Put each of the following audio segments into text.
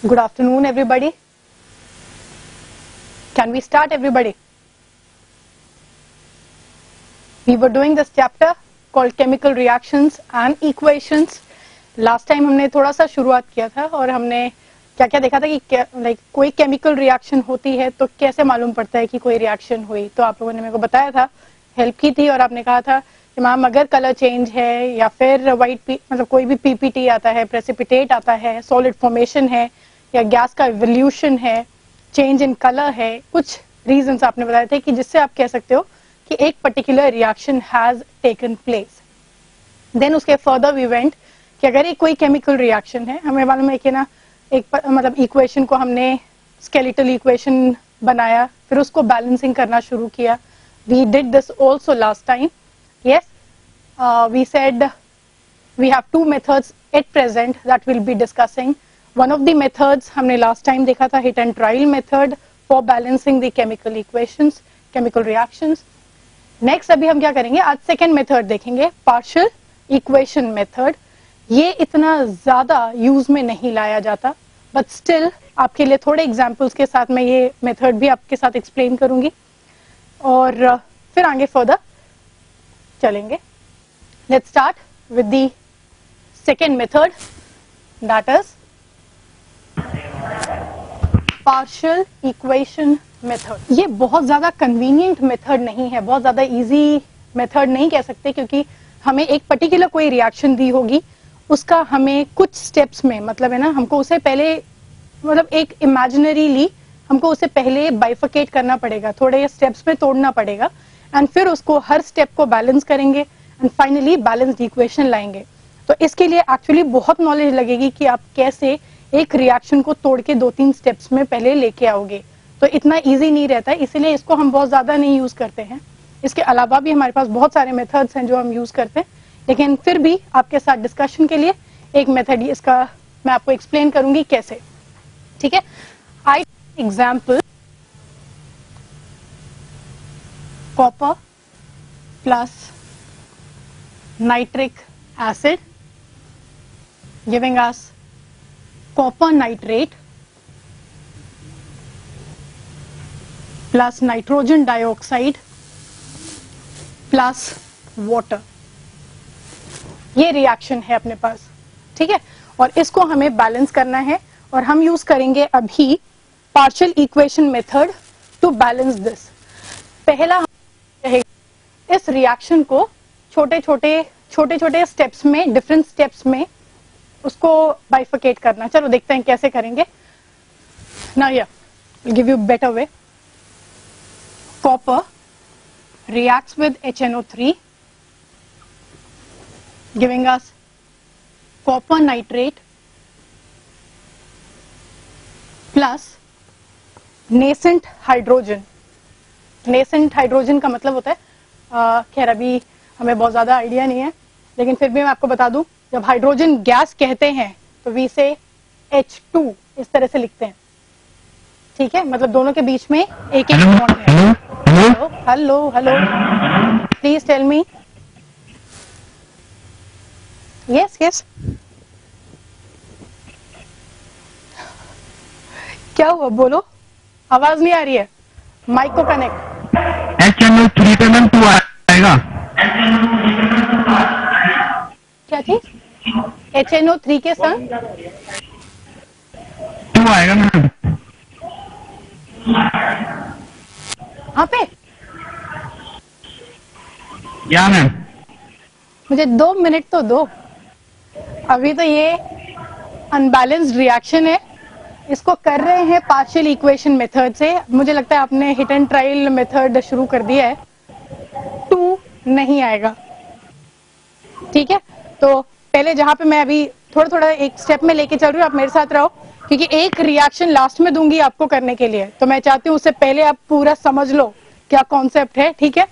Good afternoon, everybody. Can we start, everybody? We were doing this chapter called chemical reactions and equations. Last time हमने थोड़ा सा शुरुआत किया था और हमने क्या क्या देखा था कि कोई केमिकल रिएक्शन होती है तो कैसे मालूम पड़ता है कि कोई रिएक्शन हुई. तो आप लोगों ने मेरे को बताया था, हेल्प की थी और आपने कहा था कि मैम अगर कलर चेंज है या फिर वाइट मतलब कोई भी पीपीटी आता है, प्रेसिपिटेट आता है, सॉलिड फॉर्मेशन है या गैस का इवोल्यूशन है, चेंज इन कलर है, कुछ रीजंस आपने बताए थे कि जिससे आप कह सकते हो कि एक particular reaction has taken place. Then उसके फर्दर वी वेंट कि अगर एक कोई केमिकल रिएक्शन है, हमें मालूम है कि ना एक मतलब इक्वेशन को हमने स्केलेटल इक्वेशन बनाया, फिर उसको बैलेंसिंग करना शुरू किया. We did this also last time. Yes, we said we have two methods at present that will be discussing. One of the methods हमने लास्ट टाइम देखा था hit and trial method for balancing the chemical equations, chemical reactions. Next अभी हम क्या करेंगे, आज second method देखेंगे, partial equation method. ये इतना ज्यादा यूज में नहीं लाया जाता, बट स्टिल आपके लिए थोड़े एग्जांपल्स के साथ मैं ये मेथड भी आपके साथ एक्सप्लेन करूंगी और फिर आगे फर्दर चलेंगे. Let's start with the second method, that is partial equation method. ये बहुत ज्यादा कन्वीनियंट मेथड नहीं है, बहुत ज्यादा इजी मेथड नहीं कह सकते, क्योंकि हमें एक पर्टिकुलर कोई रिएक्शन दी होगी, उसका हमें कुछ स्टेप्स में मतलब है ना, हमको उसे पहले मतलब एक इमेजिनरीली हमको उसे पहले बाइफिकेट करना पड़ेगा, थोड़े स्टेप्स में तोड़ना पड़ेगा एंड फिर उसको हर स्टेप को बैलेंस करेंगे एंड फाइनली बैलेंस्ड इक्वेशन लाएंगे. तो इसके लिए एक्चुअली बहुत नॉलेज लगेगी कि आप कैसे एक रिएक्शन को तोड़ के 2-3 स्टेप्स में पहले लेके आओगे. तो इतना इजी नहीं रहता है, इसीलिए इसको हम बहुत ज्यादा नहीं यूज करते हैं. इसके अलावा भी हमारे पास बहुत सारे मेथड्स हैं जो हम यूज करते हैं, लेकिन फिर भी आपके साथ डिस्कशन के लिए एक मेथड इसका मैं आपको एक्सप्लेन करूंगी कैसे. ठीक है, आई example copper plus nitric acid giving us copper nitrate plus nitrogen dioxide plus water. ये रिएक्शन है अपने पास. ठीक है, और इसको हमें बैलेंस करना है और हम यूज करेंगे अभी partial equation method to balance this. पहला रहेगा इस रिएक्शन को छोटे छोटे स्टेप्स में, डिफरेंट स्टेप्स में उसको बाइफिकेट करना. चलो देखते हैं कैसे करेंगे. नाउ या give you better way. Copper reacts with HNO3 giving us copper nitrate plus nascent hydrogen. nascent hydrogen का मतलब होता है खैर अभी हमें बहुत ज्यादा आइडिया नहीं है, लेकिन फिर भी मैं आपको बता दूं, जब हाइड्रोजन गैस कहते हैं तो वी से H2 इस तरह से लिखते हैं. ठीक है, मतलब दोनों के बीच में एक एक बॉन्ड है. Hello hello, please tell me. Yes yes, क्या हुआ बोलो, आवाज नहीं आ रही है. माइक को कनेक्ट. HNO3 पे मैम 2 आएगा. क्या चीज? HNO3 के संग 2 आएगा मैम. यहाँ पे या मैम, मुझे 2 मिनट तो दो. अभी तो ये अनबैलेंस्ड रिएक्शन है, इसको कर रहे हैं पार्शियल इक्वेशन मेथड से. मुझे लगता है आपने हिट एंड ट्रायल मेथड शुरू कर दिया है. 2 नहीं आएगा. ठीक है, तो पहले जहां पे मैं अभी थोड़ा थोड़ा एक स्टेप में लेके चल रही हूँ, आप मेरे साथ रहो, क्योंकि एक रिएक्शन लास्ट में दूंगी आपको करने के लिए, तो मैं चाहती हूँ उससे पहले आप पूरा समझ लो क्या कॉन्सेप्ट है. ठीक है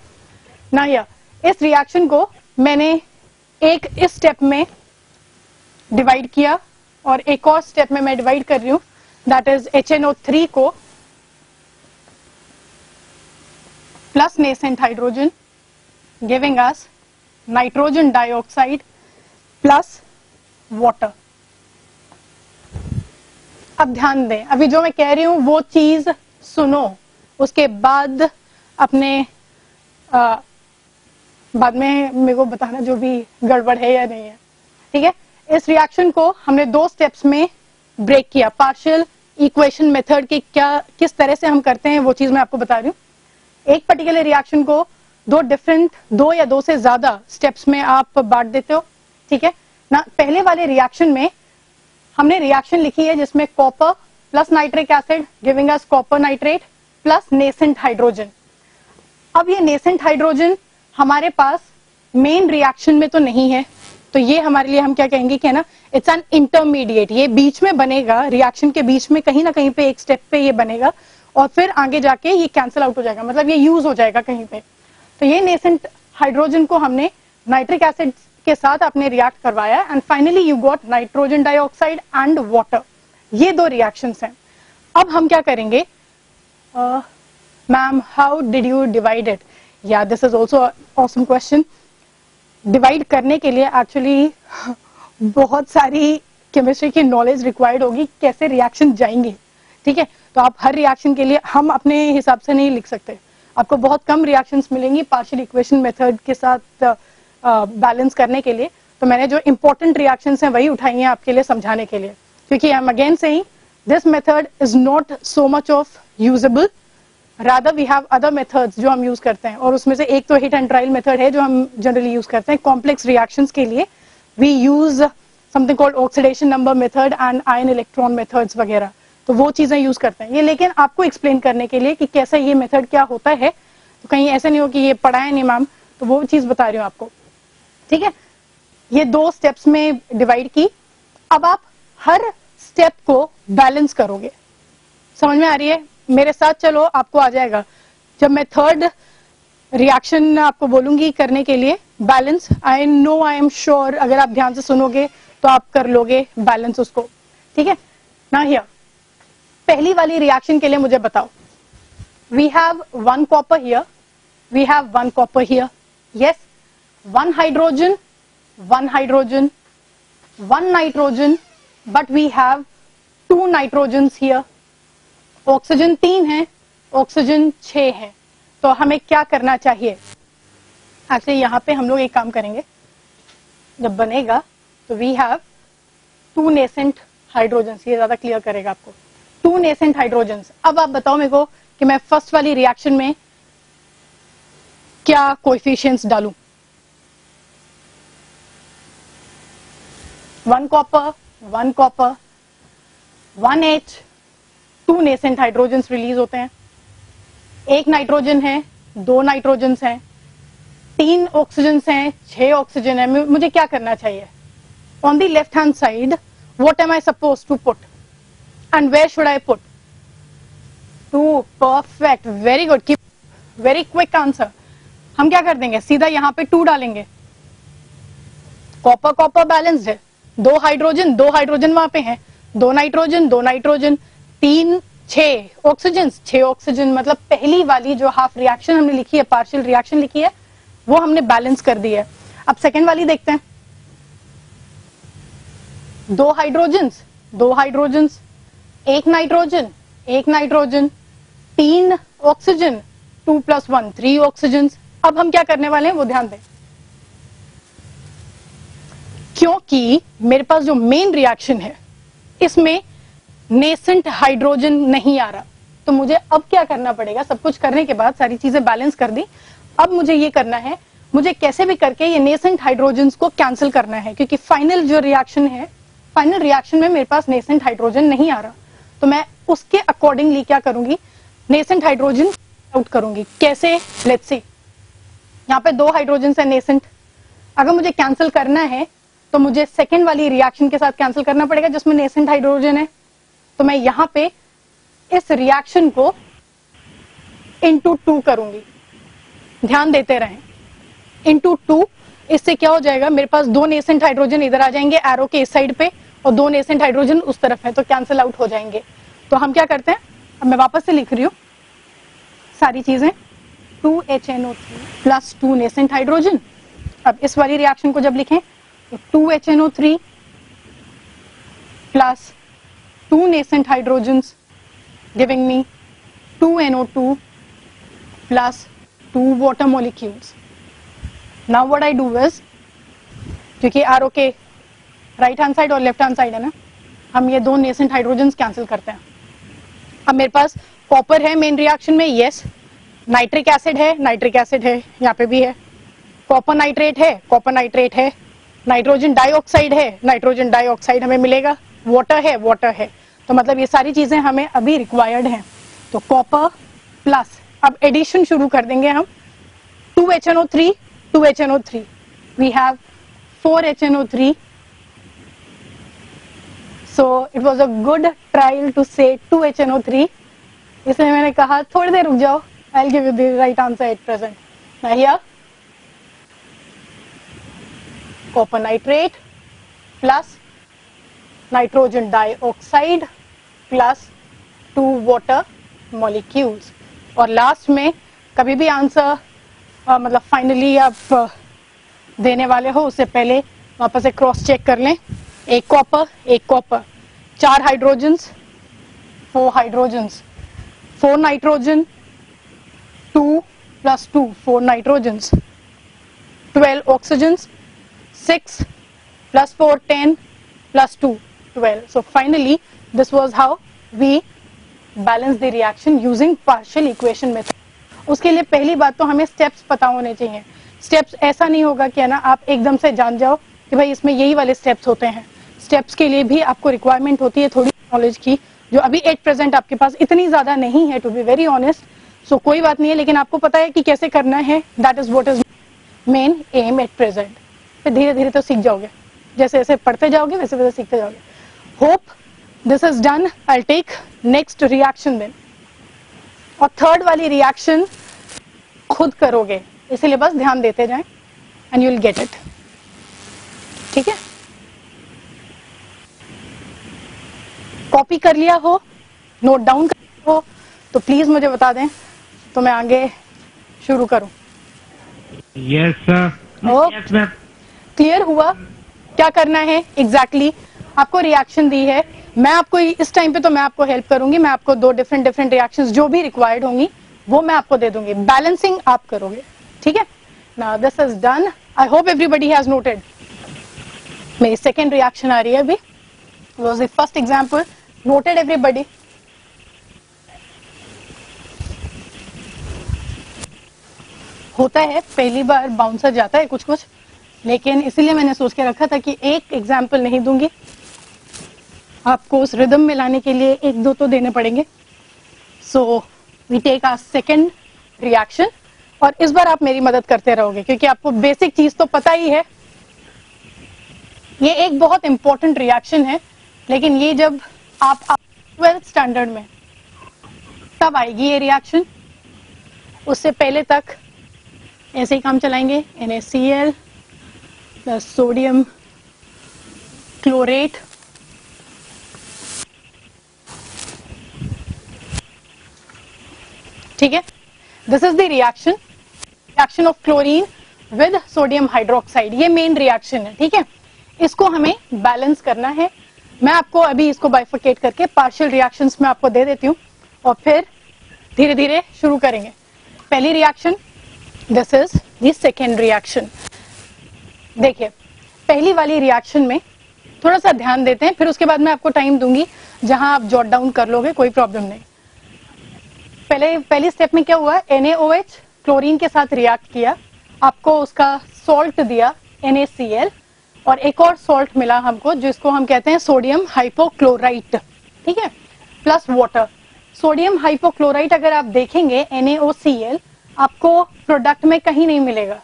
ना. या इस रिएक्शन को मैंने एक इस स्टेप में डिवाइड किया और एक और स्टेप में मैं डिवाइड कर रही हूँ, दैट इज HNO3 को plus nascent hydrogen giving us nitrogen dioxide plus water. अब ध्यान दें, अभी जो मैं कह रही हूं वो चीज सुनो, उसके बाद अपने बाद में मेरे को बताना जो भी गड़बड़ है या नहीं है, ठीक है। इस रिएक्शन को हमने 2 स्टेप्स में ब्रेक किया। पार्शियल इक्वेशन मेथड की किस तरह से हम करते हैं वो चीज मैं आपको बता रही हूँ। एक पर्टिकुलर रिएक्शन को 2 या 2 से ज्यादा स्टेप्स में आप बांट देते हो, ठीक है ना। पहले वाले रिएक्शन में हमने रिएक्शन लिखी है जिसमें copper plus nitric acid giving अस copper nitrate plus nascent hydrogen. अब ये नेसेंट हाइड्रोजन हमारे पास मेन रिएक्शन में तो नहीं है, तो ये हमारे लिए हम क्या कहेंगे कि है ना, इट्स एन इंटरमीडिएट। ये बीच में बनेगा, रिएक्शन के बीच में कहीं ना कहीं पे एक स्टेप पे ये बनेगा और फिर आगे जाके ये कैंसिल आउट हो जाएगा, मतलब ये यूज हो जाएगा कहीं पे। तो ये नेसेंट हाइड्रोजन को हमने नाइट्रिक एसिड के साथ आपने रिएक्ट करवाया and finally you got nitrogen dioxide and water. ये 2 रिएक्शंस हैं। अब हम क्या करेंगे, ma'am how did you divide it? या this is also awesome question. Divide करने के लिए एक्चुअली बहुत सारी केमिस्ट्री की नॉलेज रिक्वायर्ड होगी, कैसे रिएक्शन जाएंगे, ठीक है। तो आप हर रिएक्शन के लिए हम अपने हिसाब से नहीं लिख सकते, आपको बहुत कम रिएक्शंस मिलेंगी पार्शियल इक्वेशन मेथड के साथ बैलेंस करने के लिए। तो मैंने जो इंपॉर्टेंट रिएक्शंस हैं वही उठाई हैं आपके लिए समझाने के लिए, क्योंकि I am again saying this method is not so much of usable, rather we have other methods जो हम यूज करते हैं, और उसमें से एक तो हिट एंड ट्रायल मेथड है जो हम जनरली यूज करते हैं। कॉम्प्लेक्स रिएक्शंस के लिए we use something called oxidation number method and ion electron methods वगैरह, तो वो चीजें यूज करते हैं ये। लेकिन आपको एक्सप्लेन करने के लिए कि कैसे ये मेथड क्या होता है, तो कहीं ऐसा नहीं हो कि ये पढ़ाया नहीं मैम, तो वो चीज बता रही हूँ आपको, ठीक है। ये 2 स्टेप्स में डिवाइड की। अब आप हर स्टेप को बैलेंस करोगे, समझ में आ रही है? मेरे साथ चलो, आपको आ जाएगा। जब मैं थर्ड रिएक्शन आपको बोलूंगी करने के लिए balance, I know, I am sure अगर आप ध्यान से सुनोगे तो आप कर लोगे बैलेंस उसको, ठीक है ना। हियर पहली वाली रिएक्शन के लिए मुझे बताओ, we have 1 copper here, we have 1 copper here, yes, 1 hydrogen, 1 hydrogen, 1 nitrogen, but we have 2 nitrogens here. Oxygen 3 है, ऑक्सीजन 6 है, तो हमें क्या करना चाहिए? एक्चुअली यहां पे हम लोग एक काम करेंगे, जब बनेगा तो वी हैव 2 नेसेंट हाइड्रोजन्स, ये ज्यादा क्लियर करेगा आपको, 2 नेसेंट हाइड्रोजन्स। अब आप बताओ मेरे को कि मैं फर्स्ट वाली रिएक्शन में क्या कोएफिशिएंट्स डालूं? 1 copper, 1 copper, 1 H, 2 nascent hydrogens release होते हैं, 1 नाइट्रोजन है, 2 नाइट्रोजन्स हैं, 3 ऑक्सीजन्स हैं, 6 ऑक्सीजन है। मुझे क्या करना चाहिए? On the left hand side what am I suppose to put and where should I put? 2, perfect, very good, keep very quick answer. हम क्या कर देंगे, सीधा यहां पे 2 डालेंगे। कॉपर कॉपर बैलेंस्ड है, 2 हाइड्रोजन, 2 हाइड्रोजन वहां पे हैं, 2 नाइट्रोजन, 2 नाइट्रोजन, 3, 6 ऑक्सीजन, 6 ऑक्सीजन, मतलब पहली वाली जो हाफ रिएक्शन हमने लिखी है, पार्शियल रिएक्शन लिखी है, वो हमने बैलेंस कर दी है। अब सेकेंड वाली देखते हैं, 2 hydrogens, 2 hydrogens, 1 nitrogen, 1 nitrogen, 3 oxygen, 2 + 1 3 oxygen. अब हम क्या करने वाले हैं वो ध्यान दें, क्योंकि मेरे पास जो मेन रिएक्शन है इसमें नेसेंट हाइड्रोजन नहीं आ रहा, तो मुझे अब क्या करना पड़ेगा? सब कुछ करने के बाद सारी चीजें बैलेंस कर दी, अब मुझे ये करना है, मुझे कैसे भी करके ये नेसेंट हाइड्रोजन्स को कैंसिल करना है, क्योंकि फाइनल जो रिएक्शन है, फाइनल रिएक्शन में मेरे पास नेसेंट हाइड्रोजन नहीं आ रहा, तो मैं उसके अकॉर्डिंगली क्या करूंगी, नेसेंट हाइड्रोजन आउट करूंगी। कैसे? लेट्स सी, यहाँ पे 2 हाइड्रोजन है नेसेंट, अगर मुझे कैंसिल करना है तो मुझे सेकेंड वाली रिएक्शन के साथ कैंसिल करना पड़ेगा जिसमें नेसेंट हाइड्रोजन है। तो मैं यहां पे इस रिएक्शन को इंटू 2 करूंगी, ध्यान देते रहें, इंटू 2। इससे क्या हो जाएगा, मेरे पास 2 नेसेंट हाइड्रोजन इधर आ जाएंगे एरो के इस साइड पे और 2 नेसेंट हाइड्रोजन उस तरफ है, तो कैंसिल आउट हो जाएंगे। तो हम क्या करते हैं, अब मैं वापस से लिख रही हूं सारी चीजें, 2HNO3 + 2 नेसेंट हाइड्रोजन। अब इस वाली रिएक्शन को जब लिखें तो 2HNO3 + 2 nascent hydrogens giving me 2 NO2 plus 2 water molecules. Now what I do is, क्योंकि RO के राइट हैंड साइड और लेफ्ट हैंड साइड है ना, हम ये 2 नेसेंट हाइड्रोजन्स कैंसिल करते हैं. अब मेरे पास कॉपर है मेन रिएक्शन में, यस. नाइट्रिक एसिड है, यहाँ पे भी है. कॉपर नाइट्रेट है, नाइट्रोजन डाइऑक्साइड हमें मिलेगा. वाटर है. तो मतलब ये सारी चीजें हमें अभी रिक्वायर्ड हैं. तो कॉपर प्लस, अब एडिशन शुरू कर देंगे हम. 2HNO3 we have 4HNO3. So it was a good trial to say 2HNO3. इसलिए मैंने कहा थोड़ी देर रुक जाओ, I'll give you the right answer at present. Now here copper nitrate plus nitrogen dioxide plus 2 water molecules. और last में कभी भी आंसर मतलब फाइनली आप देने वाले हो उससे पहले वापस से क्रॉस चेक कर लें. एक copper 4 hydrogens, 4 hydrogens, 4 nitrogen, 2 plus 2 4 nitrogens, 12 oxygens, 6 plus 4 10 plus 2 12. So finally this was how we balance the reaction using partial equation method. उसके लिए पहली बात तो हमें स्टेप्स पता होने चाहिए. स्टेप्स ऐसा नहीं होगा कि है ना आप एकदम से जान जाओ कि भाई इसमें यही वाले स्टेप्स होते हैं. स्टेप्स के लिए भी आपको रिक्वायरमेंट होती है थोड़ी नॉलेज की, जो अभी एट प्रेजेंट आपके पास इतनी ज्यादा नहीं है, टू बी वेरी ऑनेस्ट. सो कोई बात नहीं है, लेकिन आपको पता है कि कैसे करना है. That is what is main M at present. फिर धीरे धीरे तो सीख जाओगे, जैसे जैसे पढ़ते जाओगे वैसे वैसे सीखते जाओगे. Hope this is done. I take next reaction then. और थर्ड वाली रिएक्शन खुद करोगे, इसलिए बस ध्यान देते जाएं and you will get it. ठीक है, कॉपी कर लिया हो, नोट डाउन कर लिया हो तो प्लीज मुझे बता दें तो मैं आगे शुरू करूं. Yes sir. क्लियर हुआ क्या करना है एग्जैक्टली? आपको रिएक्शन दी है, मैं आपको इस टाइम पे तो मैं आपको हेल्प करूंगी. मैं आपको 2 डिफरेंट रिएक्शंस जो भी रिक्वायर्ड होंगी वो मैं आपको दे दूंगी. बैलेंसिंग आप करोगे. ठीक है, now this is done. I hope everybody has noted. मेरी सेकेंड रिएक्शन आ रही है अभी. Was the first example. Noted everybody? होता है पहली बार बाउंसर जाता है कुछ, लेकिन इसीलिए मैंने सोच के रखा था कि एक एग्जाम्पल नहीं दूंगी, आपको उस रिदम में लाने के लिए 1-2 तो देने पड़ेंगे. So we take our second reaction. और इस बार आप मेरी मदद करते रहोगे क्योंकि आपको बेसिक चीज तो पता ही है. ये एक बहुत इंपॉर्टेंट रिएक्शन है, लेकिन ये जब आप 12th स्टैंडर्ड में तब आएगी ये रिएक्शन. उससे पहले तक ऐसे ही काम चलाएंगे. NaCl plus sodium chlorate. ठीक है, this is the reaction of chlorine with sodium hydroxide. ये मेन रिएक्शन है. ठीक है, इसको हमें बैलेंस करना है. मैं आपको अभी इसको बाइफरकेट करके पार्शियल रिएक्शंस में आपको दे देती हूँ और फिर धीरे धीरे शुरू करेंगे. पहली reaction, this is the second reaction. देखिए, पहली वाली रिएक्शन में थोड़ा सा ध्यान देते हैं, फिर उसके बाद मैं आपको टाइम दूंगी जहां आप जॉट डाउन कर लोगे, कोई प्रॉब्लम नहीं. पहली स्टेप में क्या हुआ? NaOH क्लोरीन के साथ रिएक्ट किया, आपको उसका सॉल्ट दिया NaCl, और एक और सॉल्ट मिला हमको जिसको हम कहते हैं सोडियम हाइपोक्लोराइट. ठीक है, प्लस वाटर. सोडियम हाइपोक्लोराइट अगर आप देखेंगे NaOCl आपको प्रोडक्ट में कहीं नहीं मिलेगा.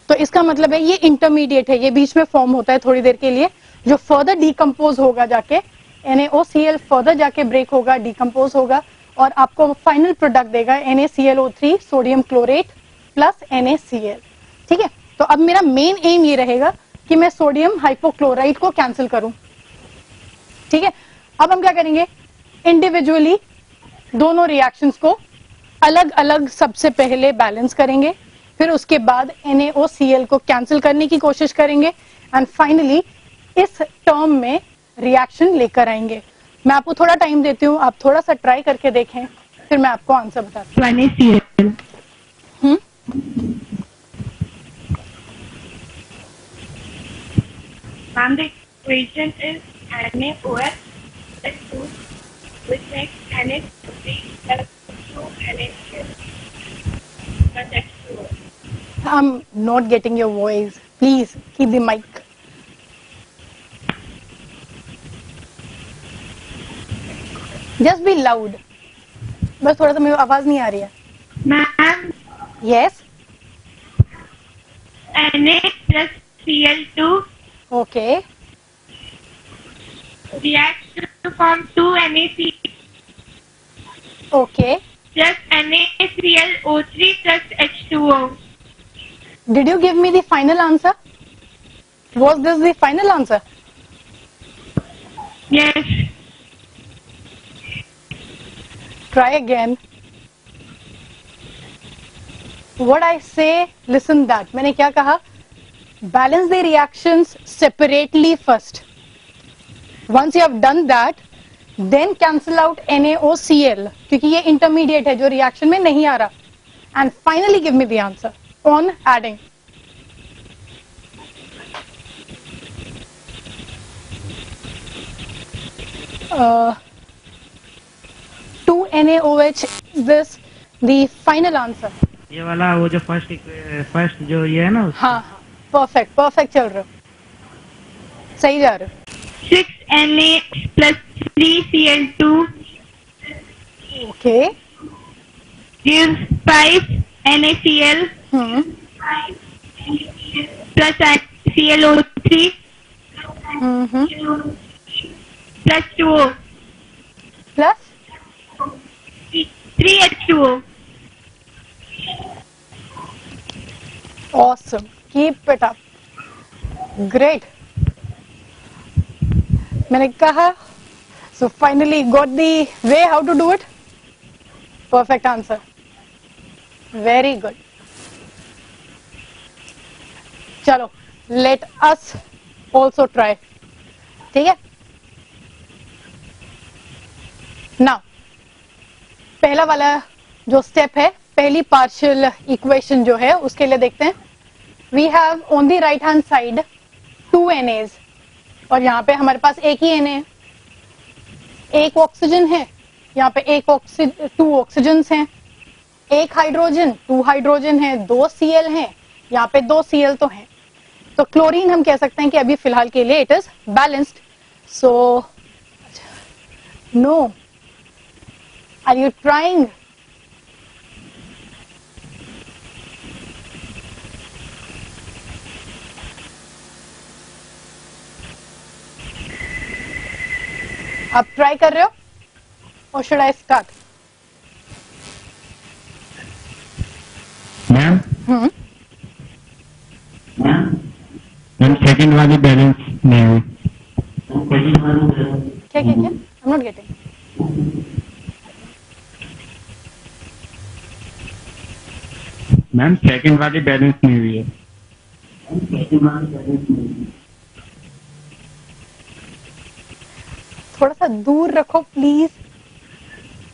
तो इसका मतलब है ये इंटरमीडिएट है, ये बीच में फॉर्म होता है थोड़ी देर के लिए, जो फर्दर डिकम्पोज होगा जाके. NaOCl फर्दर जाके ब्रेक होगा, डिकम्पोज होगा और आपको फाइनल प्रोडक्ट देगा NaClO3 sodium chlorate plus NaCl. ठीक है, तो अब मेरा मेन एम ये रहेगा कि मैं सोडियम हाइपोक्लोराइट को कैंसिल करूं. ठीक है, अब हम क्या करेंगे? इंडिविजुअली दोनों रिएक्शंस को अलग अलग सबसे पहले बैलेंस करेंगे, फिर उसके बाद NaOCl को कैंसिल करने की कोशिश करेंगे एंड फाइनली इस टर्म में रिएक्शन लेकर आएंगे. मैं आपको थोड़ा टाइम देती हूँ, आप थोड़ा सा ट्राई करके देखें, फिर मैं आपको आंसर बताती हूँ। NaCl. Ma'am, the equation is NaOH plus 2, which makes Na3 plus 2 NaCl plus H2O. I'm not getting your voice. Please keep the mic. Just be loud. बस थोड़ा सा मेरी आवाज नहीं आ रही है. Ma'am, Yes. Na plus Cl2 Okay. reacts to form 2 NaCl Okay. plus NaClO3 plus H2O. Did you give me the final answer? Was this the final answer? Yes. Try again. What I say, listen that. मैंने क्या कहा? Balance the reactions separately first. Once you have done that, then cancel out NaOCl क्योंकि ये intermediate है जो reaction में नहीं आ रहा. And finally give me the answer on adding. Uh, 2 NaOH is this the final answer? ये वाला वो जो फर्स्ट जो ये है ना हाँ, परफेक्ट चल रहे हो, सही जा रहे हो. 6 Na plus 3 Cl2 Okay. gives 5 NaCl plus ClO3 plus 2O Plus 3H2O. awesome. Keep it up. Great. मैंने कहा. So finally got the way how to do it. Perfect answer. Very good. चलो, let us also try. ठीक है? Now, पहला वाला जो step है, पहली पार्शियल इक्वेशन जो है उसके लिए देखते हैं. We have on the right hand side 2 NAs और यहाँ पे हमारे पास एक ही Na है. एक ऑक्सीजन है, यहाँ पे 2 ऑक्सीजन्स हैं, एक हाइड्रोजन 2 हाइड्रोजन है, 2 Cl हैं, यहाँ पे 2 Cl तो हैं. तो क्लोरीन हम कह सकते हैं कि अभी फिलहाल के लिए it is balanced. So no, are you trying? आप ट्राई कर रहे हो और should I start? Ma'am ma'am second वाली बैलेंस नहीं हुई. क्या I am not getting. Ma'am second वाली बैलेंस नहीं हुई है. थोड़ा सा दूर रखो प्लीज,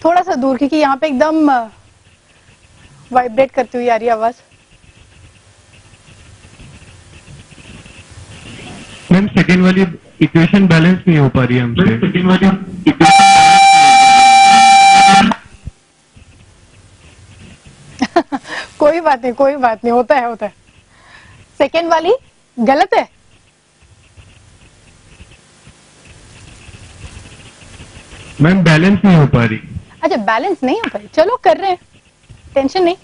थोड़ा सा दूर, क्योंकि यहाँ पे एकदम वाइब्रेट करती हुई आ रही है आवाज. मैम सेकंड वाली इक्वेशन बैलेंस नहीं हो पा रही है हमसे. सेकंड वाली कोई बात नहीं, होता है. सेकेंड वाली गलत है. मैम बैलेंस नहीं हो पा रही. अच्छा, बैलेंस नहीं हो पाई, चलो कर रहे हैं, टेंशन नहीं.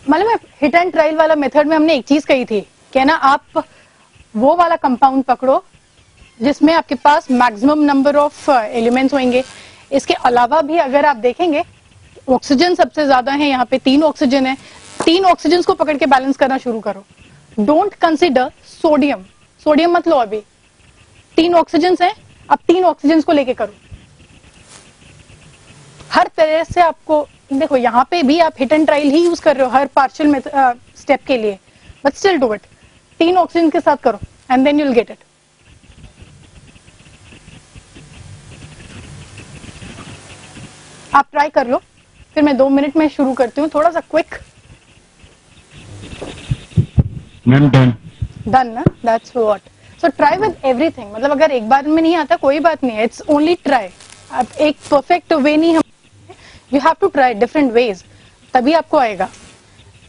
मालूम है हिट एंड ट्रायल वाला मेथड में हमने एक चीज कही थी, कहना आप वो वाला कंपाउंड पकड़ो जिसमें आपके पास मैक्सिमम नंबर ऑफ एलिमेंट्स होंगे. इसके अलावा भी अगर आप देखेंगे ऑक्सीजन सबसे ज्यादा है, यहाँ पे 3 ऑक्सीजन है. 3 ऑक्सीजन को पकड़ के बैलेंस करना शुरू करो. डोंट कंसिडर सोडियम मत लो अभी. 3 ऑक्सीजन हैं, अब 3 ऑक्सीजन को लेके करो. हर तरह से आपको देखो, यहाँ पे भी आप हिट एंड ट्रायल ही यूज कर रहे हो हर पार्शियल स्टेप के लिए, but still do it. 3 oxygen के साथ करो and then you will get it. आप ट्राई कर लो, फिर मैं 2 मिनट में शुरू करती हूँ, थोड़ा सा क्विक। Ma'am done. डन ना, that's what. So try with everything, मतलब अगर एक बार में नहीं आता कोई बात नहीं है, इट्स ओनली ट्राई। अब एक परफेक्ट वे नहीं, हम you have to try different ways, तभी आपको आएगा।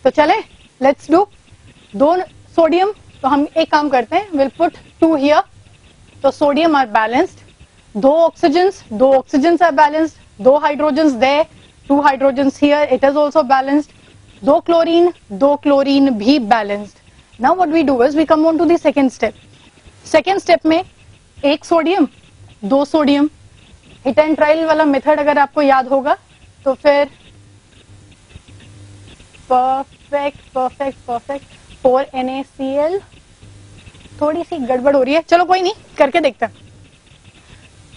तो चले, लेट्स डू। 2 सोडियम, तो हम एक काम करते हैं, विल पुट 2 हियर, तो sodium are balanced. 2 oxygens are balanced, 2 hydrogens there, 2 hydrogens here, it is also balanced. 2 chlorine भी balanced. Now what we do is we come on to the second step. Second step में 1 sodium, 2 sodium, hit and trial वाला method अगर आपको याद होगा तो फिर perfect 4 NaCl। थोड़ी सी गड़बड़ हो रही है, चलो कोई नहीं, करके देखते हैं।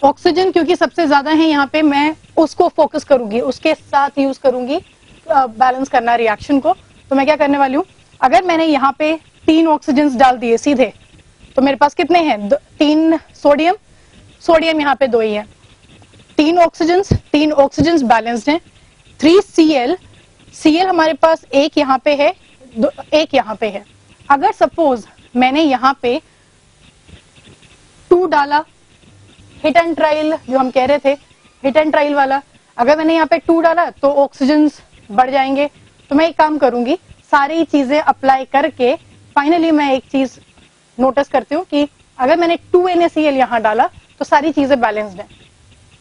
ऑक्सीजन क्योंकि सबसे ज्यादा है यहाँ पे, मैं उसको फोकस करूंगी, उसके साथ यूज करूंगी बैलेंस करना रिएक्शन को। तो मैं क्या करने वाली हूँ, अगर मैंने यहाँ पे 3 ऑक्सीजन डाल दिए सीधे, तो मेरे पास कितने हैं, 3 सोडियम यहाँ पे 2 ही है। 3 ऑक्सीजन बैलेंस्ड हैं। 3 Cl हमारे पास एक यहाँ पे है, एक यहाँ पे है। अगर सपोज मैंने यहाँ पे 2 डाला, हिट एंड ट्रायल जो हम कह रहे थे, हिट एंड ट्रायल वाला, अगर मैंने यहाँ पे 2 डाला तो ऑक्सीजन बढ़ जाएंगे। तो मैं एक काम करूंगी, सारी चीजें अप्लाई करके फाइनली मैं एक चीज नोटिस करती हूँ कि अगर मैंने 2 NaCl यहाँ डाला तो सारी चीजें बैलेंस्ड हैं।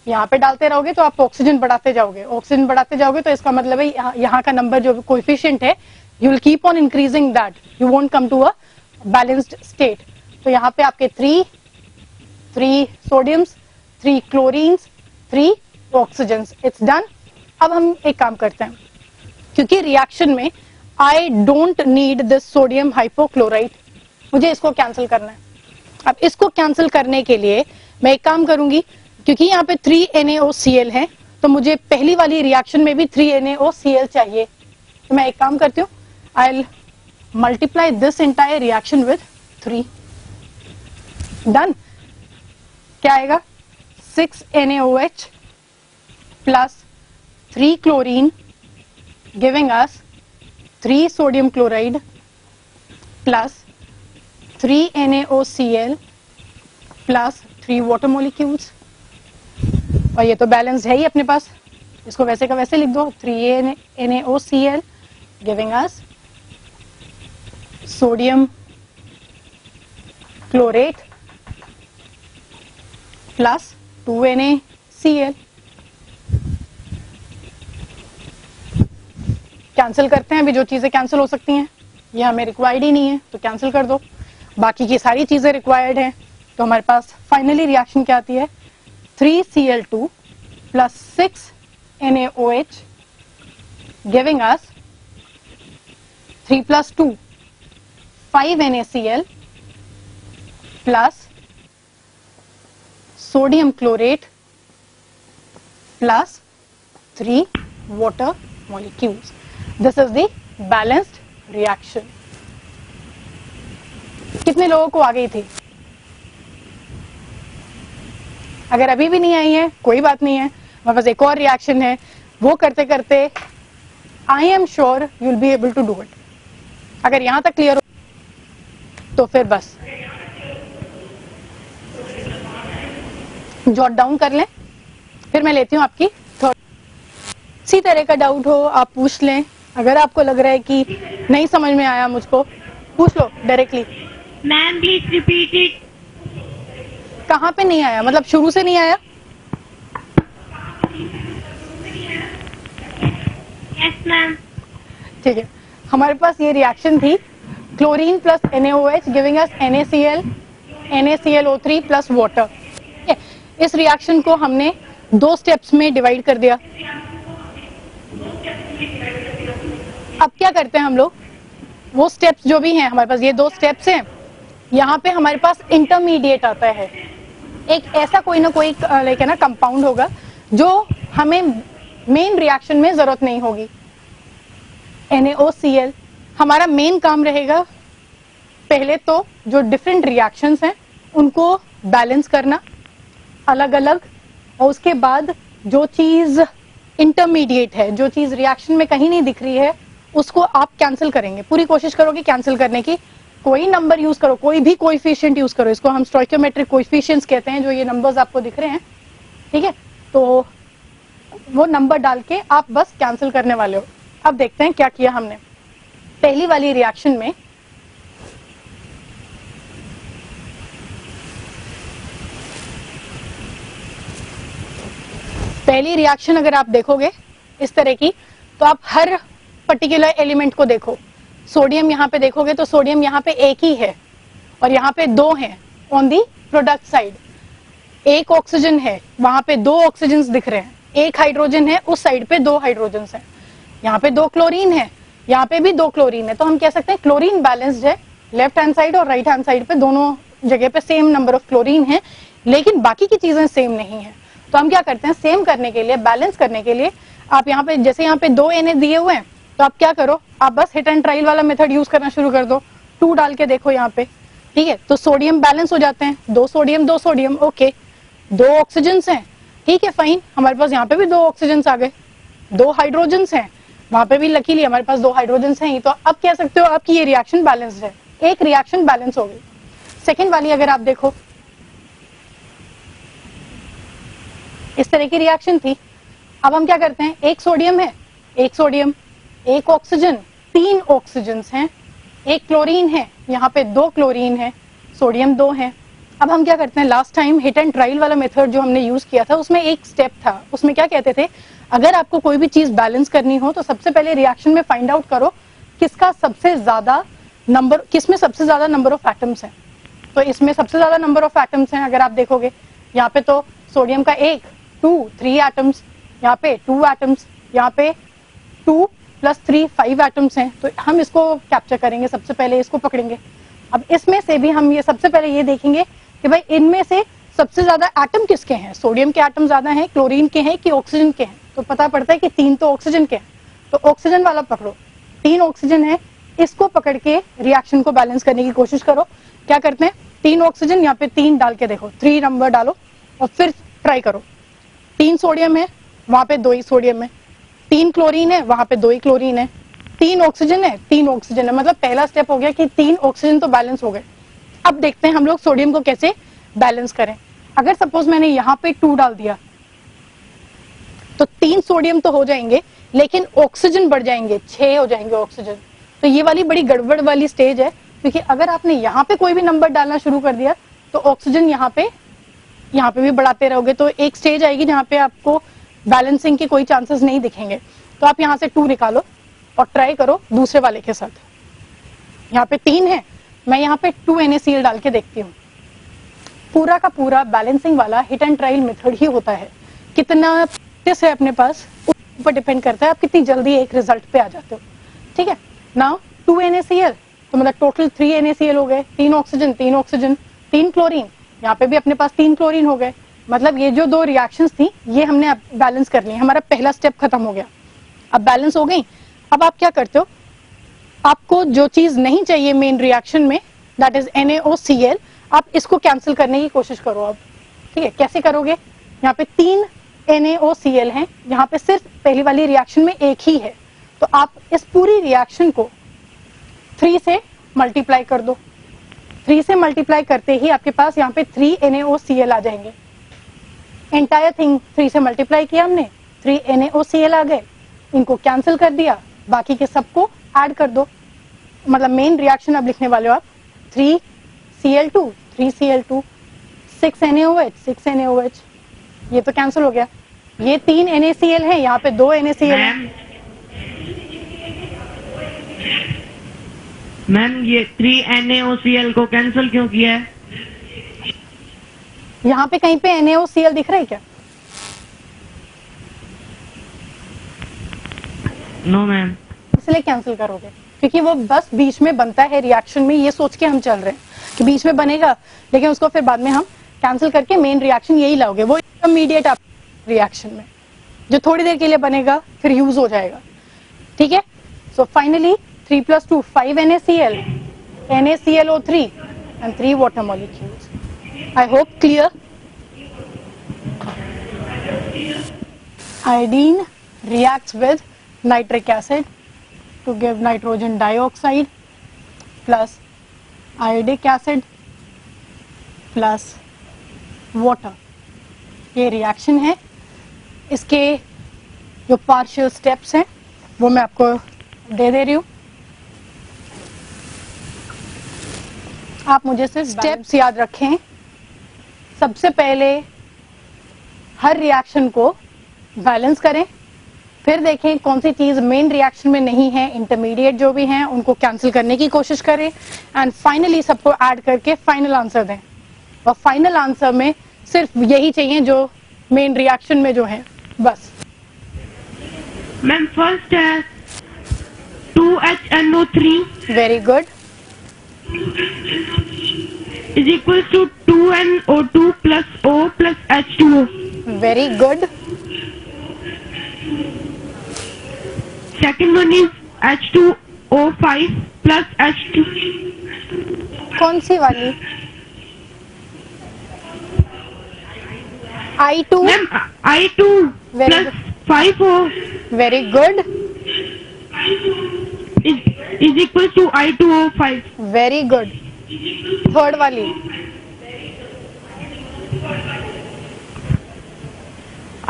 यहाँ पे डालते रहोगे तो आप ऑक्सीजन बढ़ाते जाओगे, तो इसका मतलब है यहाँ का नंबर जो कोएफिशिएंट है, you will keep on increasing that, you won't come to a balanced state. तो यहाँ पे आपके 3 sodiums, 3 chlorines, 3 oxygens, it's done. अब हम एक काम करते हैं, क्योंकि रिएक्शन में I don't need this sodium hypochloride, मुझे इसको कैंसिल करना है। अब इसको कैंसिल करने के लिए मैं एक काम करूंगी, क्योंकि यहाँ पे 3 NaOCl है, तो मुझे पहली वाली रिएक्शन में भी 3 NaOCl चाहिए। तो मैं एक काम करती हूँ, I will multiply this entire reaction with 3। Done. क्या आएगा, 6 NaOH plus 3 chlorine giving us 3 sodium chloride plus 3 NaOCl plus 3 water molecules. और ये तो बैलेंस है ही अपने पास, इसको वैसे का वैसे लिख दो, 3 NaOCl giving us sodium chlorate plus 2 NaCl। Cancel करते हैं, अभी जो चीजें कैंसिल हो सकती हैं ये हमें रिक्वायर्ड ही नहीं है, तो कैंसिल कर दो। बाकी की सारी चीजें रिक्वायर्ड हैं, तो हमारे पास फाइनली रिएक्शन क्या आती है, 3Cl2 plus 6 NaOH giving us 3 plus 2 5 NaCl plus sodium chlorate plus 3 water molecules. This is the balanced reaction. कितने लोगों को आ गई थी? अगर अभी भी नहीं आई है कोई बात नहीं है, हमारे पास एक और रिएक्शन है, वो करते करते I am sure you will be able to do it. अगर यहां तक क्लियर हो तो फिर बस जॉट डाउन कर लें, फिर मैं लेती हूं आपकी थर्ड। इसी तरह का डाउट हो आप पूछ लें, अगर आपको लग रहा है कि नहीं समझ में आया मुझको, पूछ लो directly. Ma'am please repeat it. कहाँ पे नहीं आया, मतलब शुरू से नहीं आया? Yes ma'am. ठीक है, हमारे पास ये रिएक्शन थी, chlorine plus NaOH giving us NaClO3 plus water. इस रिएक्शन को हमने 2 स्टेप्स में डिवाइड कर दिया। अब क्या करते हैं हम लोग, वो स्टेप्स जो भी हैं हमारे पास, ये 2 स्टेप्स हैं, यहाँ पे हमारे पास इंटरमीडिएट आता है, एक ऐसा कोई ना कोई लाइक है ना कंपाउंड होगा जो हमें मेन रिएक्शन में जरूरत नहीं होगी। NaOCl हमारा मेन काम रहेगा पहले तो जो डिफरेंट रिएक्शंस हैं उनको बैलेंस करना अलग अलग, और उसके बाद जो चीज इंटरमीडिएट है, जो चीज रिएक्शन में कहीं नहीं दिख रही है उसको आप कैंसिल करेंगे, पूरी कोशिश करोगे कैंसिल करने की। कोई नंबर यूज करो, कोई भी कोएफिशिएंट यूज करो, इसको हम स्टोइकियोमेट्रिक कोएफिशिएंट्स कहते हैं, जो ये नंबर्स आपको दिख रहे हैं, ठीक है, तो वो नंबर डाल के आप बस कैंसिल करने वाले हो। अब देखते हैं क्या किया हमने। पहली वाली रिएक्शन में पहली रिएक्शन अगर आप देखोगे इस तरह की, तो आप हर पर्टिकुलर एलिमेंट को देखो। सोडियम यहाँ पे देखोगे तो सोडियम यहाँ पे एक ही है और यहाँ पे दो हैं ऑन दी प्रोडक्ट साइड। एक ऑक्सीजन है, वहां पे दो ऑक्सीजन दिख रहे हैं, एक हाइड्रोजन है, उस साइड पे दो हाइड्रोजन हैं, यहाँ पे दो क्लोरीन है, यहाँ पे भी दो क्लोरीन है। तो हम कह सकते हैं क्लोरीन बैलेंस्ड है, लेफ्ट हैंड साइड और राइट हैंड साइड पे दोनों जगह पे सेम नंबर ऑफ क्लोरीन है, लेकिन बाकी की चीजें सेम नहीं है। तो हम क्या करते हैं, सेम करने के लिए, बैलेंस करने के लिए, आप यहाँ पे जैसे यहाँ पे दो Na दिए हुए हैं, तो आप क्या करो, आप बस हिट एंड ट्रायल वाला मेथड यूज करना शुरू कर दो। 2 डाल के देखो यहाँ पे, ठीक है, तो सोडियम बैलेंस हो जाते हैं, दो सोडियम, ओके, दो ऑक्सीजन हैं, ठीक है, फाइन, हमारे पास यहाँ पे भी दो ऑक्सीजन आ गए, दो हाइड्रोजन हैं, वहां पे भी लकीली हमारे पास दो हाइड्रोजन हैं ही। तो अब कह सकते हो आपकी ये रिएक्शन बैलेंस्ड है, एक रिएक्शन बैलेंस हो गई। सेकेंड वाली अगर आप देखो, इस तरह की रिएक्शन थी। अब हम क्या करते हैं, एक सोडियम है, एक ऑक्सीजन, 3 ऑक्सीजन हैं, एक क्लोरीन है, यहाँ पे 2 क्लोरीन है, सोडियम 2 है। अब हम क्या करते हैं, last time hit and trial वाला मेथड जो हमने यूज किया था उसमें एक स्टेप था, उसमें क्या कहते थे, अगर आपको कोई भी चीज बैलेंस करनी हो तो सबसे पहले रिएक्शन में फाइंड आउट करो किसका सबसे ज्यादा नंबर, किसमें सबसे ज्यादा नंबर ऑफ एटम्स हैं। तो इसमें सबसे ज्यादा नंबर ऑफ एटम्स हैं, अगर आप देखोगे यहाँ पे तो सोडियम का 1, 2, 3 एटम्स, यहाँ पे 2 एटम्स, यहाँ पे 2 + 3 5 एटम्स हैं। तो हम इसको कैप्चर करेंगे, सबसे पहले इसको पकड़ेंगे। अब इसमें से भी हम ये सबसे पहले ये देखेंगे कि भाई इनमें से सबसे ज्यादा एटम किसके हैं, सोडियम के एटम ज्यादा हैं, क्लोरीन के हैं कि ऑक्सीजन के हैं। तो पता पड़ता है कि 3 तो ऑक्सीजन के हैं, तो ऑक्सीजन वाला पकड़ो, 3 ऑक्सीजन है, इसको पकड़ के रिएक्शन को बैलेंस करने की कोशिश करो। क्या करते हैं, 3 ऑक्सीजन, यहाँ पे 3 डाल के देखो, 3 नंबर डालो और फिर ट्राई करो। 3 सोडियम है, वहां पे 2 ही सोडियम है, 3 क्लोरीन है, वहां पे 2 ही क्लोरीन है, 3 ऑक्सीजन है, 3 ऑक्सीजन है, मतलब पहला स्टेप हो गया कि 3 ऑक्सीजन तो बैलेंस हो गए। अब देखते हैं हम लोग सोडियम को कैसे बैलेंस करें। अगर सपोज मैंने यहाँ पे 2 डाल दिया तो 3 सोडियम तो हो जाएंगे, लेकिन ऑक्सीजन बढ़ जाएंगे, 6 हो जाएंगे ऑक्सीजन। तो ये वाली बड़ी गड़बड़ वाली स्टेज है, क्योंकि अगर आपने यहाँ पे कोई भी नंबर डालना शुरू कर दिया तो ऑक्सीजन यहाँ पे भी बढ़ाते रहोगे, तो एक स्टेज आएगी जहाँ पे आपको बैलेंसिंग के कोई चांसेस नहीं दिखेंगे। तो आप यहाँ से 2 निकालो और ट्राई करो दूसरे वाले के साथ। यहाँ पे 3 है, मैं यहाँ पे 2 NaCl डाल के देखती हूँ। पूरा का पूरा बैलेंसिंग वाला हिट एंड ट्रायल मेथड ही होता है। कितना प्रैक्टिस है अपने पास ऊपर डिपेंड करता है, आप कितनी जल्दी एक रिजल्ट पे आ जाते हो। ठीक है, नाउ 2 NaCl, तो मतलब टोटल 3 NaCl हो गए, 3 ऑक्सीजन, 3 क्लोरीन, यहाँ पे भी अपने पास 3 क्लोरीन हो गए। मतलब ये जो 2 रिएक्शंस थी ये हमने बैलेंस कर ली, हमारा पहला स्टेप खत्म हो गया। अब बैलेंस हो गई। अब आप क्या करते हो, आपको जो चीज नहीं चाहिए मेन रिएक्शन में, दैट इज NaOCl, आप इसको कैंसिल करने की कोशिश करो अब। ठीक है, कैसे करोगे, यहाँ पे 3 NaOCl हैं, यहाँ पे सिर्फ पहली वाली रिएक्शन में एक ही है, तो आप इस पूरी रिएक्शन को 3 से मल्टीप्लाई कर दो। 3 से मल्टीप्लाई करते ही आपके पास यहाँ पे 3 NaOCl आ जाएंगे। एंटायर थिंग 3 से मल्टीप्लाई किया हमने, 3 NaOCl आ गए, इनको कैंसिल कर दिया, बाकी के सबको ऐड कर दो। मतलब मेन रिएक्शन अब लिखने वाले हो आप 3Cl2, 3Cl2, 6 NaOH, 6 NaOH, ये तो कैंसिल हो गया। ये 3 NaCl है, यहाँ पे 2 NaCl है। मैम ये 3 NaOCl को कैंसिल क्यों किया है? यहाँ पे कहीं पे NaOCl दिख रहा है क्या? No ma'am. इसलिए कैंसिल करोगे क्योंकि वो बस बीच में बनता है रिएक्शन में, ये सोच के हम चल रहे हैं कि बीच में बनेगा, लेकिन उसको फिर बाद में हम कैंसिल करके मेन रिएक्शन यही लाओगे। वो इंटरमीडिएट आप रिएक्शन में जो थोड़ी देर के लिए बनेगा फिर यूज हो जाएगा। ठीक है, so finally 3 + 2 5 NaCl, NaClO3 and 3 water molecules. I hope clear. Iodine reacts with nitric acid to give nitrogen dioxide plus iodic acid plus water. ये रिएक्शन है. इसके जो पार्शियल स्टेप्स हैं वो मैं आपको दे रही हूँ. आप मुझे सिर्फ स्टेप्स याद रखें. सबसे पहले हर रिएक्शन को बैलेंस करें, फिर देखें कौन सी चीज मेन रिएक्शन में नहीं है, इंटरमीडिएट जो भी हैं उनको कैंसिल करने की कोशिश करें, एंड फाइनली सबको ऐड करके फाइनल आंसर दें. और फाइनल आंसर में सिर्फ यही चाहिए जो मेन रिएक्शन में जो है, बस. मैम फर्स्ट है 2HNO3 very good. is equals to 2NO2 plus O plus H2O. Very good. Second one is H2O5 plus H2. कौन सी वाली? I2. Ma'am I2 Very plus 5O very good. is equals to I2O5. Very good. Third वाली?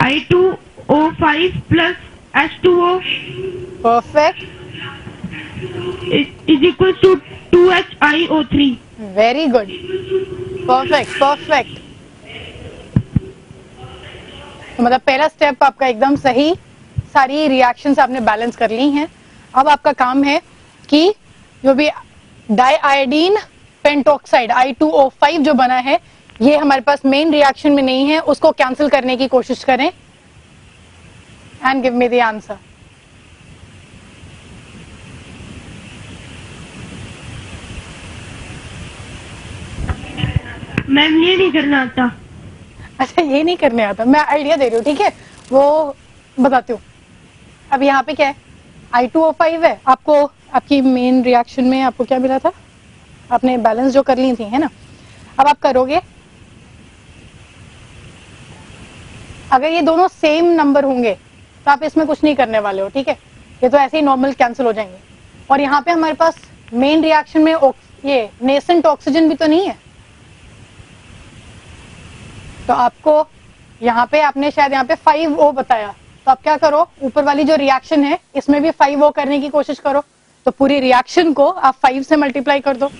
I2O5 plus H2O perfect. is equals to 2HIO3. Very good. Perfect perfect. तो मतलब पहला step आपका एकदम सही. सारी रिएक्शंस आपने बैलेंस कर ली हैं. अब आपका काम है कि जो भी डाइआयोडीन पेंटोक्साइड I2O5 जो बना है ये हमारे पास मेन रिएक्शन में नहीं है, उसको कैंसिल करने की कोशिश करें. And give me the answer. Ma'am ये नहीं करना आता. अच्छा, ये नहीं करने आता. मैं आइडिया दे रही हूँ, ठीक है, वो बताती हूँ. अब यहाँ पे क्या है? I2O5 है. आपको आपकी मेन रिएक्शन में आपको क्या मिला था? आपने बैलेंस जो कर ली थी, है ना. अब आप करोगे, अगर ये दोनों सेम नंबर होंगे तो आप इसमें कुछ नहीं करने वाले हो, ठीक है. ये तो ऐसे ही नॉर्मल कैंसिल हो जाएंगे. और यहाँ पे हमारे पास मेन रिएक्शन में ये नेसेंट ऑक्सीजन भी तो नहीं है. तो आपको यहाँ पे आपने शायद यहाँ पे 5O बताया, तो आप क्या करो, ऊपर वाली जो रिएक्शन है इसमें भी 5O करने की कोशिश करो. तो पूरी रिएक्शन को आप 5 से मल्टीप्लाई कर दो.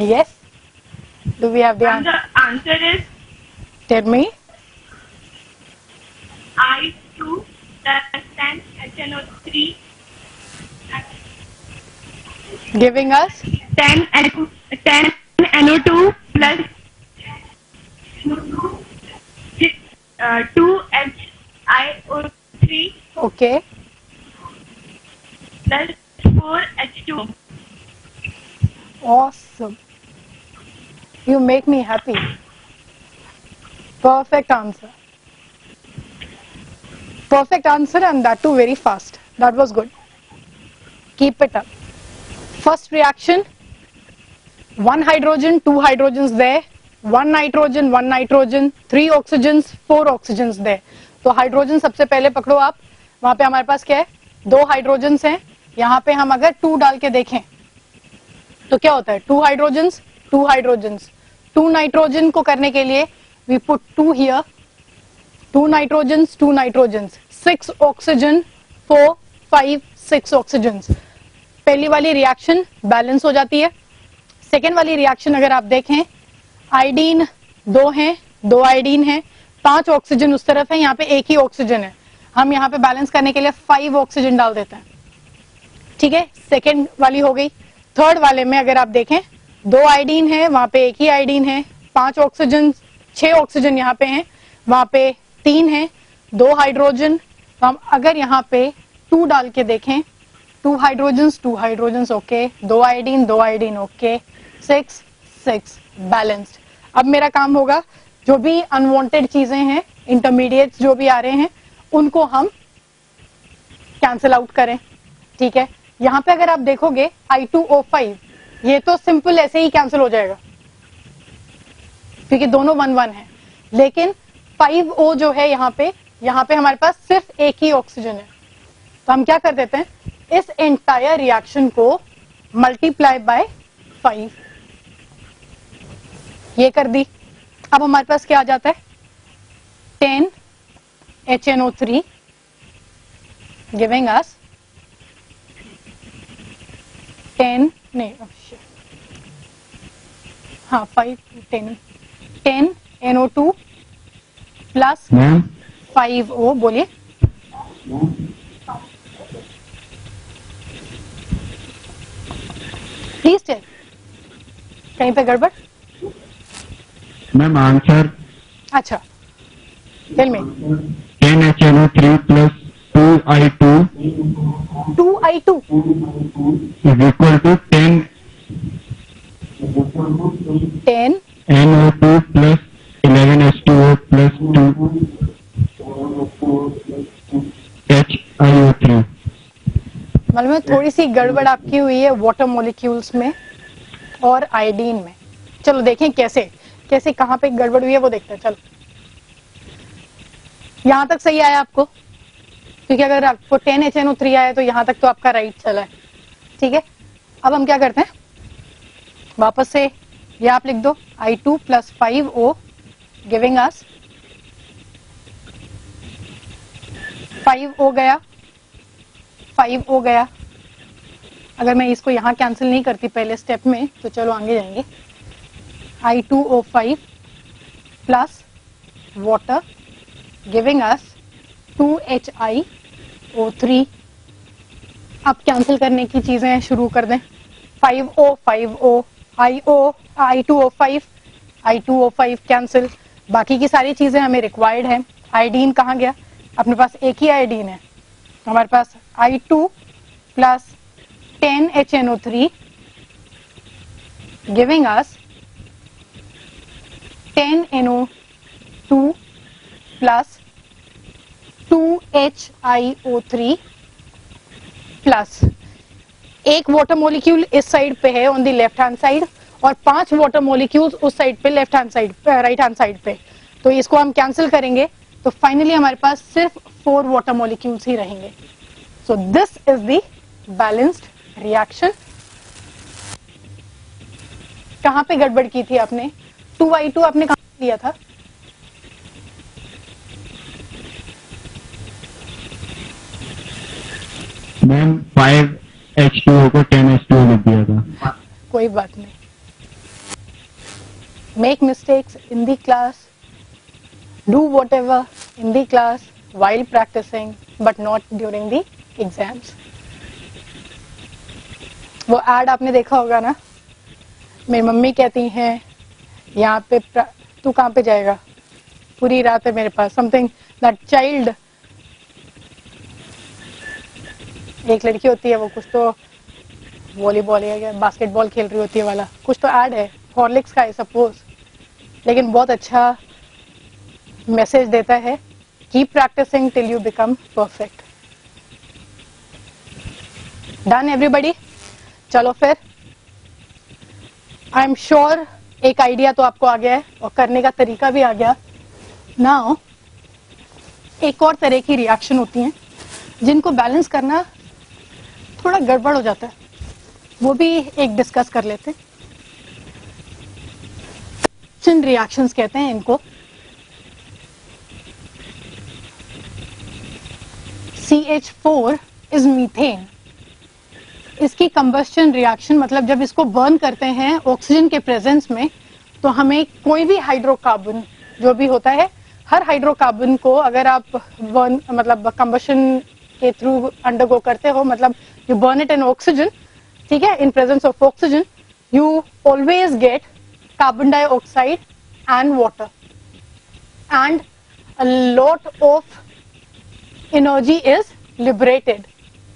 Yes. Do we have the And the answer is tell me. I2 plus 10HNO3 giving us 10NO2 plus 2HIO3 okay. plus 4H2O. Awesome. You make me happy. Perfect answer. Perfect answer, and that too very fast. That was good. Keep it up. First reaction, 1 hydrogen, 2 hydrogens there, 1 nitrogen, 3 oxygens, 4 oxygens there. तो hydrogen सबसे पहले पकड़ो आप. वहां पे हमारे पास क्या है? 2 हाइड्रोजन्स हैं. यहाँ पे हम अगर 2 डाल के देखें तो क्या होता है? 2 हाइड्रोजन्स, 2 हाइड्रोजन्स. 2 नाइट्रोजन को करने के लिए we put 2 here, 2 nitrogens, 2 nitrogens, 6 oxygen, 4, 5, 6 oxygens. पहली वाली रिएक्शन बैलेंस हो जाती है. सेकेंड वाली रिएक्शन अगर आप देखें, आयोडीन 2 हैं, 2 आयोडीन हैं, 5 ऑक्सीजन उस तरफ है, यहाँ पे 1 ही ऑक्सीजन है. हम यहाँ पे बैलेंस करने के लिए 5 ऑक्सीजन डाल देते हैं, ठीक है. सेकेंड वाली हो गई. थर्ड वाले में अगर आप देखें, 2 आयोडीन है, वहां पे 1 ही आयोडीन है, 5 ऑक्सीजन, 6 ऑक्सीजन यहाँ पे हैं, वहां पे 3 है, 2 हाइड्रोजन. तो हम अगर यहाँ पे 2 डाल के देखें, 2 hydrogen okay, 2 iodine okay, 6 balanced. अब मेरा काम होगा जो भी अनवांटेड चीजें हैं, इंटरमीडिएट्स जो भी आ रहे हैं, उनको हम कैंसिल आउट करें, ठीक है. यहाँ पे अगर आप देखोगे I2O5, ये तो सिंपल ऐसे ही कैंसिल हो जाएगा क्योंकि दोनों 1-1 है. लेकिन 5O जो है यहाँ पे हमारे पास सिर्फ एक ही ऑक्सीजन है, तो हम क्या कर देते हैं, इस एंटायर रिएक्शन को मल्टीप्लाई बाय 5, ये कर दी। अब हमारे पास क्या आ जाता है, 10 HNO3 गिविंग अस 10 नहीं, हाँ 10 NO2 प्लस 5O, बोलिए। प्लीज चेक, कहीं पे गड़बड़? मैम आंसर, अच्छा tell me. 10 HNO3 plus 2I2 is equal to 10 NO2 plus 11 H2O plus 2 HiO3। मालूम है थोड़ी सी गड़बड़ आपकी हुई है वाटर मॉलिक्यूल्स में और आयोडीन में। चलो देखें कैसे कैसे कहाँ पे गड़बड़ हुई है वो देखते हैं। चलो यहाँ तक सही आया आपको, क्योंकि अगर आपको 10 HNO3 आया तो यहाँ तक तो आपका राइट चला है, ठीक है। अब हम क्या करते हैं, वापस से ये आप लिख दो, I2 plus 5O giving us 5O गया, 5O गया। अगर मैं इसको यहाँ कैंसिल नहीं करती पहले स्टेप में तो चलो आगे जाएंगे। I2O5 plus water giving us 2HiO3। अब कैंसिल करने की चीजें शुरू कर दें। 5O I2O5 कैंसिल, बाकी की सारी चीजें हमें रिक्वायर्ड है। आयोडीन कहाँ गया, अपने पास एक ही आयोडीन है, हमारे पास I2 plus 10 HNO3 giving us 10 NO2 plus 2 HiO3 plus एक वाटर मॉलिक्यूल इस साइड पे है on the left hand side और 5 वाटर मॉलिक्यूल्स उस साइड पे left hand side right hand side पे, तो इसको हम कैंसिल करेंगे तो फाइनली हमारे पास सिर्फ 4 वाटर मॉलिक्यूल्स ही रहेंगे। So this is the balanced reaction. कहां पे गड़बड़ की थी आपने, 2I2 आपने कहां लिया था, मैम 5 H2O को 10 H2O लिख दिया था। कोई बात नहीं, make mistakes in the class, do whatever in the class while practicing but not during the exams। वो एड आपने देखा होगा ना, मेरी मम्मी कहती हैं यहाँ पे तू कहाँ पे जाएगा, पूरी रात है मेरे पास, समथिंग दैट चाइल्ड, एक लड़की होती है वो कुछ तो वॉलीबॉल या बास्केटबॉल खेल रही होती है वाला कुछ तो ऐड है, हॉर्लिक्स का है सपोज, लेकिन बहुत अच्छा मैसेज देता है, keep practising till you become perfect. Done everybody, चलो फिर आई एम श्योर एक आइडिया तो आपको आ गया है और करने का तरीका भी आ गया। नाउ एक और तरह की रिएक्शन होती हैं जिनको बैलेंस करना थोड़ा गड़बड़ हो जाता है, वो भी एक डिस्कस कर लेते हैं। चेन रिएक्शंस कहते हैं इनको। CH4 is methane. इसकी कंबस्टन रिएक्शन मतलब जब इसको बर्न करते हैं ऑक्सीजन के प्रेजेंस में तो हमें कोई भी हाइड्रोकार्बन जो भी होता है, हर हाइड्रोकार्बन को अगर आप बर्न मतलब कंबस्टन के थ्रू अंडरगो करते हो, मतलब you burn it in oxygen, ठीक है, in presence of oxygen, you always get carbon dioxide and water and a lot of energy is liberated.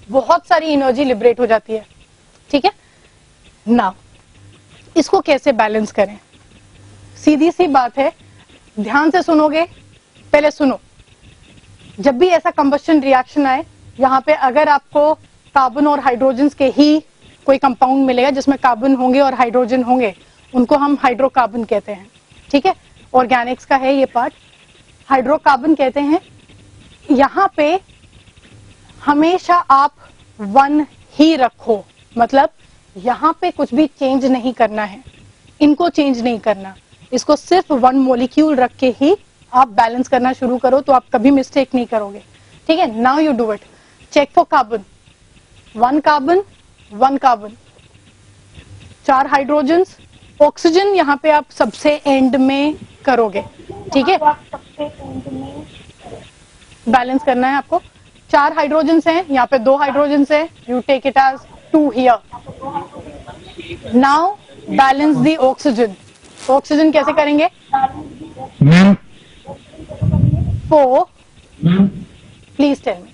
बहुत सारी एनर्जी लिबरेट हो जाती है, ठीक है। नाउ इसको कैसे बैलेंस करें, सीधी सी बात है, ध्यान से सुनोगे, पहले सुनो, जब भी ऐसा कंबस्टन रिएक्शन आए, यहाँ पे अगर आपको कार्बन और हाइड्रोजन के ही कोई कंपाउंड मिलेगा जिसमें कार्बन होंगे और हाइड्रोजन होंगे, उनको हम हाइड्रोकार्बन कहते हैं, ठीक है। ऑर्गेनिक्स का है ये पार्ट। हाइड्रोकार्बन कहते हैं। यहाँ पे हमेशा आप 1 ही रखो, मतलब यहाँ पे कुछ भी चेंज नहीं करना है, इनको चेंज नहीं करना, इसको सिर्फ 1 मॉलिक्यूल रख के ही आप बैलेंस करना शुरू करो, तो आप कभी मिस्टेक नहीं करोगे। ठीक है, now you do it. Check for carbon, 1 carbon 1 carbon, 4 hydrogens. Oxygen यहाँ पे आप सबसे एंड में करोगे। ठीक है, बैलेंस करना है आपको। 4 हाइड्रोजन्स हैं, यहाँ पे 2 हाइड्रोजन्स है, you take it as 2 here. Now balance the oxygen. Oxygen कैसे करेंगे? Ma'am 4, please tell me.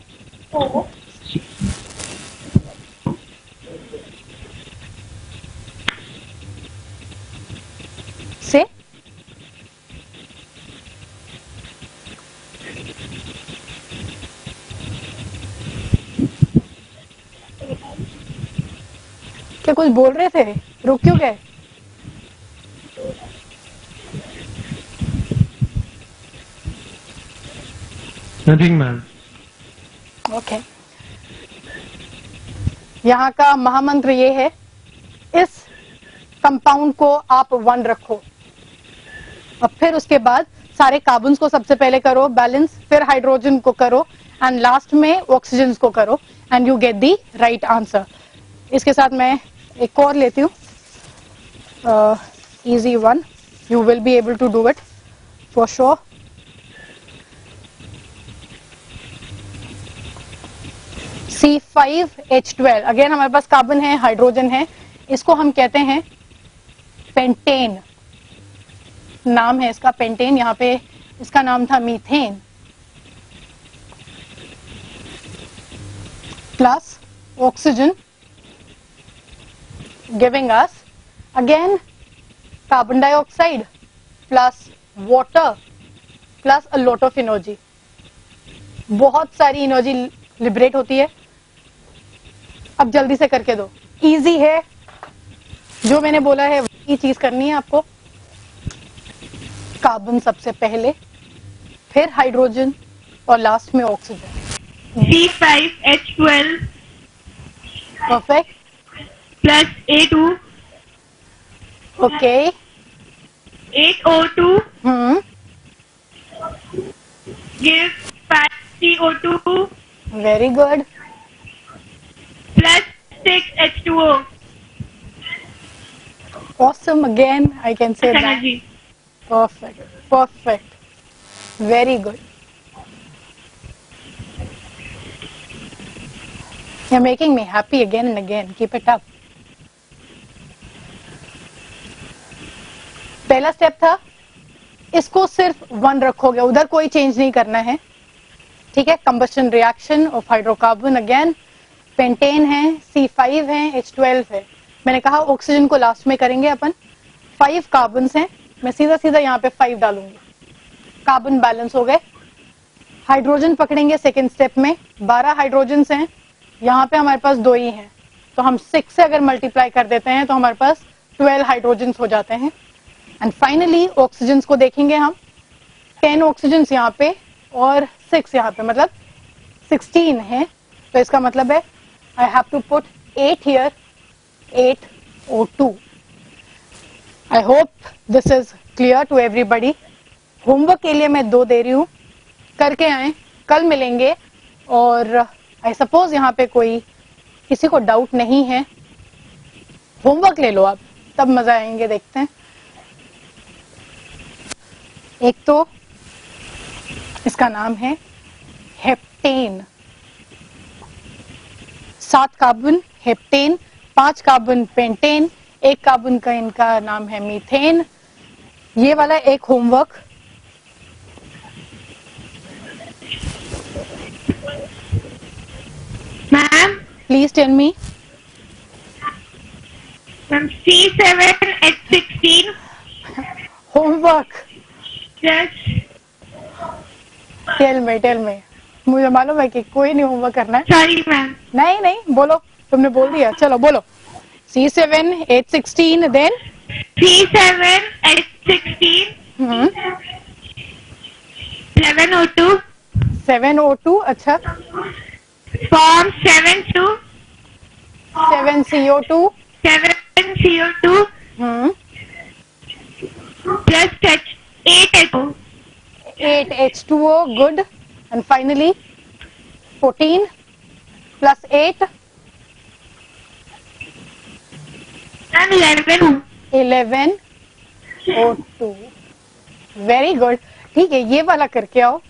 से क्या कुछ बोल रहे थे? रुक क्यों गए? Nothing ma'am. ओके, यहाँ का महामंत्र ये है, इस कंपाउंड को आप 1 रखो, और फिर उसके बाद सारे कार्बन्स को सबसे पहले करो बैलेंस, फिर हाइड्रोजन को करो, एंड लास्ट में ऑक्सीजन को करो, and you get the right answer. इसके साथ मैं एक और लेती हूँ, easy one, you will be able to do it for sure. C5H12, again हमारे पास कार्बन है, हाइड्रोजन है, इसको हम कहते हैं पेंटेन। नाम है इसका पेंटेन, यहाँ पे इसका नाम था methane. Plus oxygen giving us again carbon dioxide plus water plus a lot of energy. बहुत सारी एनर्जी लिबरेट होती है। अब जल्दी से करके दो, इजी है, जो मैंने बोला है वही चीज करनी है आपको। कार्बन सबसे पहले, फिर हाइड्रोजन और लास्ट में oxygen. C5H12 perfect, plus A2 okay, 8O2 gives 5CO2 very good, plus 6H2O. awesome, again I can say that. Energy. Perfect, very good. You're making me happy again and again, keep it up. पहला step था, इसको सिर्फ 1 रखोगे, उधर कोई change नहीं करना है। ठीक है, combustion reaction of hydrocarbon, again pentane है, C5 है, H12 है। मैंने कहा ऑक्सीजन को लास्ट में करेंगे अपन। 5 कार्बन हैं, मैं सीधा सीधा यहाँ पे 5 डालूंगी, कार्बन बैलेंस हो गए। हाइड्रोजन पकड़ेंगे सेकेंड स्टेप में, 12 हाइड्रोजन हैं, यहाँ पे हमारे पास 2 ही हैं, तो हम 6 से अगर मल्टीप्लाई कर देते हैं तो हमारे पास 12 हाइड्रोजन हो जाते हैं। एंड फाइनली ऑक्सीजन को देखेंगे हम, 10 ऑक्सीजन यहाँ पे और 6 यहाँ पे, मतलब 16 है। तो इसका मतलब है I have to put 8 here, 8O2। I hope this is clear to everybody. Homework के लिए मैं 2 दे रही हूँ, करके आए, कल मिलेंगे। और आई सपोज यहाँ पे कोई किसी को डाउट नहीं है, होमवर्क ले लो आप, तब मजा आएंगे। देखते हैं, एक तो इसका नाम है heptane, 7 carbon heptane, 5 carbon pentane, 1 carbon का इनका नाम है मीथेन। ये वाला एक homework. Ma'am, please tell me. from C7H16 homework, plus tell me. मुझे मालूम है कि कोई नहीं होमवर्क करना है। sorry ma'am, नहीं, बोलो, तुमने बोल दिया, चलो बोलो। C7H16, then C7H16 7O2 7O2, अच्छा, forms 7 7CO2, 7CO2 plus 8H2. 8H2O, good. And finally 14 plus 8, And 11. 11O2. Very good. ठीक है, ये वाला करके आओ.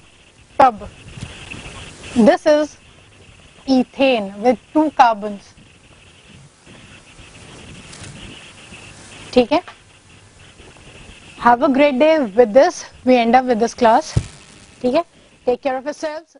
तब this is ethane with 2 carbons. ठीक है. Have a great day. With this we end up with this class. ठीक है. Take care of yourselves.